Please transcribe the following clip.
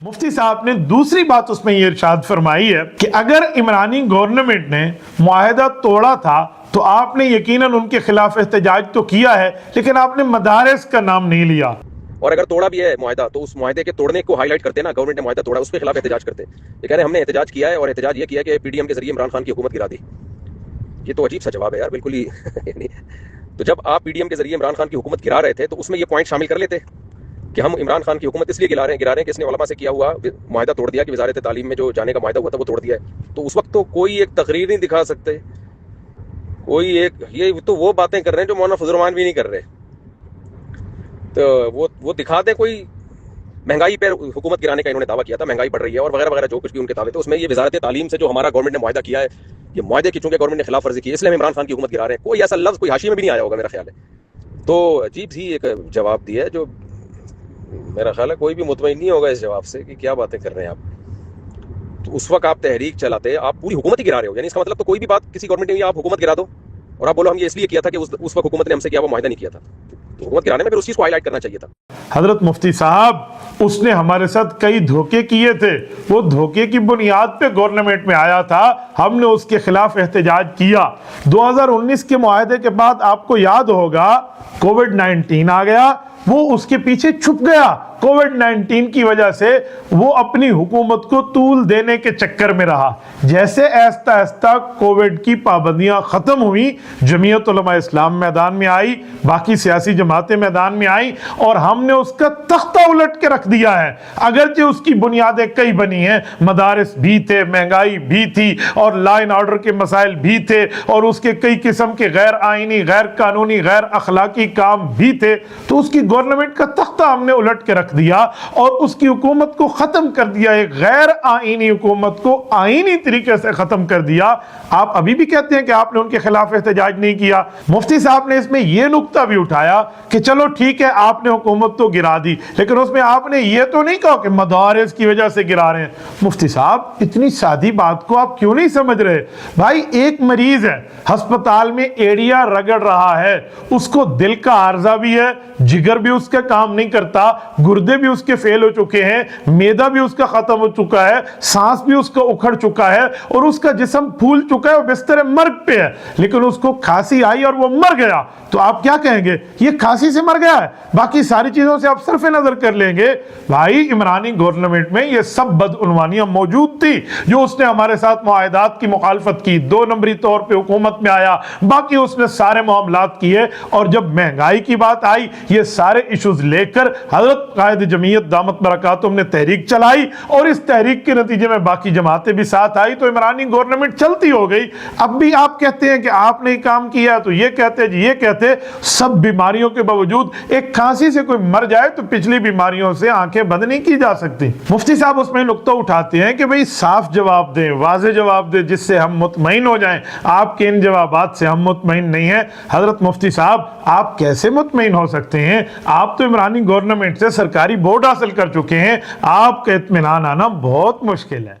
मुफ्ती साहब ने दूसरी बात उसमें ये इरशाद फरमाई है कि अगर इमरानी गवर्नमेंट ने मुआहदा तोड़ा था तो आपने यकीनन उनके खिलाफ एहतजाज तो किया है, लेकिन आपने मदारिस का नाम नहीं लिया। और अगर तोड़ा भी है मुआहदा तो उस मुआहदे के तोड़ने को हाईलाइट करते ना, गवर्नमेंट ने मुआहदा तोड़ा उसके खिलाफ एहतजाज करते। ये कह रहे हमने एहतजाज किया है और एहतजाज ये किया कि पीडीएम के जरिए इमरान खान की हुकूमत गिरा दी। ये तो अजीब सा जवाब है यार, बिल्कुल ही तो जब आप पीडीएम के जरिए इमरान खान की हुकूमत गिरा रहे थे तो उसमें ये पॉइंट शामिल कर लेते कि हम इमरान खान की हुकूमत इसलिए गिरा रहे हैं कि इसने उलमा से किया हुआ मुआहदा तोड़ दिया कि वजारत तालीम में जो जाने का मुआहदा हुआ था वो तोड़ दिया है। तो उस वक्त तो कोई एक तकरीर नहीं दिखा सकते, कोई एक ये तो वो बातें कर रहे हैं जो मौलाना फजल रहमान भी नहीं कर रहे। तो वो दिखा दें कोई महंगाई पर हुकूमत गिराने का इन्होंने दावा किया था, महंगाई बढ़ रही है और वगैरह वगैरह जो कुछ भी उनके दावे थे उसमें ये वजारत तालीम से जो हमारा गवर्नमेंट ने मुआहदा किया है, ये मुआहदे की चूंकि गवर्नमेंट ने खिलाफ वर्जी की इसलिए हम इमरान खान की हुकूमत गिरा रहे हैं, कोई ऐसा लफ्ज कोई हाशिए में भी नहीं आया होगा मेरा ख्याल है। तो अजीब सी एक जवाब दिया है जो मेरा ख्याल है कोई भी मुतमईन नहीं होगा इस जवाब से कि क्या बातें कर रहे हैं आप। तो उस वक्त आप तहरीक चलाते आप पूरी हुकूमत ही गिरा रहे हो, यानी इसका मतलब तो कोई भी बात किसी गवर्नमेंट ने आप हुकूमत गिरा दो और आप बोलो हम ये इसलिए किया था कि उस वक्त हुकूमत ने हमसे किया वो मुआहदा नहीं किया था। तो हुकूमत गिराने में फिर उस चीज को हाईलाइट करना चाहिए था। हजरत मुफ्ती साहब उसने हमारे साथ कई धोखे किए थे, वो धोखे की बुनियाद पे गवर्नमेंट में आया था, हमने उसके खिलाफ एहतजाज किया। 2019 के मुआहदे के बाद आपको याद होगा कोविड-19 आ गया, वो उसके पीछे छुप गया। कोविड-19 की वजह से वो अपनी हुकूमत को तूल देने के चक्कर में रहा। जैसे आहिस्ता आहिस्ता कोविड की पाबंदियां खत्म हुई, जमीयत उलमा इस्लाम मैदान में आई, बाकी सियासी जमातें मैदान में आई और हमने उसका तख्ता उलट के रख दिया है। अगरचे उसकी बुनियादें कई बनी हैं, मदारिस भी थे, महंगाई भी थी और लॉ एंड ऑर्डर के मसाइल भी थे और उसके कई किस्म के गैर आईनी, गैर कानूनी, गैर अखलाकी काम भी थे, तो उसकी गवर्नमेंट का तख्ता हमने उलट के रख दिया और उसकी हुकूमत को खत्म कर दिया। एक गैर आईनी हुकूमत को आईनी तरीके से खत्म कर दिया। आप अभी भी कहते हैं कि आपने उनके खिलाफ एहतजाज नहीं किया। मुफ्ती साहब ने इसमें यह नुक्ता भी उठाया कि चलो ठीक है आपने हुकूमत तो गिरा दी, लेकिन उसमें आपने ये तो नहीं कहा कि मदारिस की वजह से गिरा रहे हैं। मुफ्ती साहब इतनी सादी बात को आप क्यों नहीं समझ रहे? भाई एक मरीज है अस्पताल में एड़िया रगड़ रहा है, उसको दिल का आर्जा भी है, जिगर भी उसका काम नहीं करता, गुर्दे भी उसके फेल हो चुके हैं, मैदा भी उसका खत्म हो चुका है, सांस भी उसका उखड़ चुका है और उसका जिस्म फूल चुका है, वो बिस्तर मर्ग पे है, लेकिन उसको खांसी आई और वो मर गया। तो आप क्या कहेंगे? ये खांसी से मर गया है, बाकी सारी चीजों से आप सरफे नजर कर लेंगे। भाई इमरानी गवर्नमेंट में ये सब बदउनवानियां मौजूद थी जो उसने हमारे साथ मुआहदात की मुखालफत की, 2 नंबरी तौर पे हुकूमत में आया, बाकी उसने सारे मामलात किए और जब महंगाई की बात आई ये सारे इश्यूज लेकर हजरत कायद जमीयत दामत बरकातुहू ने तहरीक चलाई और इस तहरीक के नतीजे में बाकी जमातें भी साथ आई तो इमरानी गवर्नमेंट चलती हो गई। अब भी आप कहते हैं कि आपने काम किया, तो ये कहते जी ये कहते सब बीमारियों के बावजूद एक खांसी से कोई मर जाए तो पिछली बीमारियों से आंखें बंद नहीं की जा सकती। मुफ्ती साहब उसमें नुक्ता उठाते हैं कि भाई साफ जवाब दें, वाज़ेह जवाब दें जिससे हम मुतमईन हो जाएं। आपके इन जवाबात से हम मुतमईन नहीं हैं। हजरत मुफ्ती साहब आप कैसे मुतमईन हो सकते हैं? आप तो इमरानी गवर्नमेंट से सरकारी बोर्ड हासिल कर चुके हैं, आपका इत्मीनान आना बहुत मुश्किल है।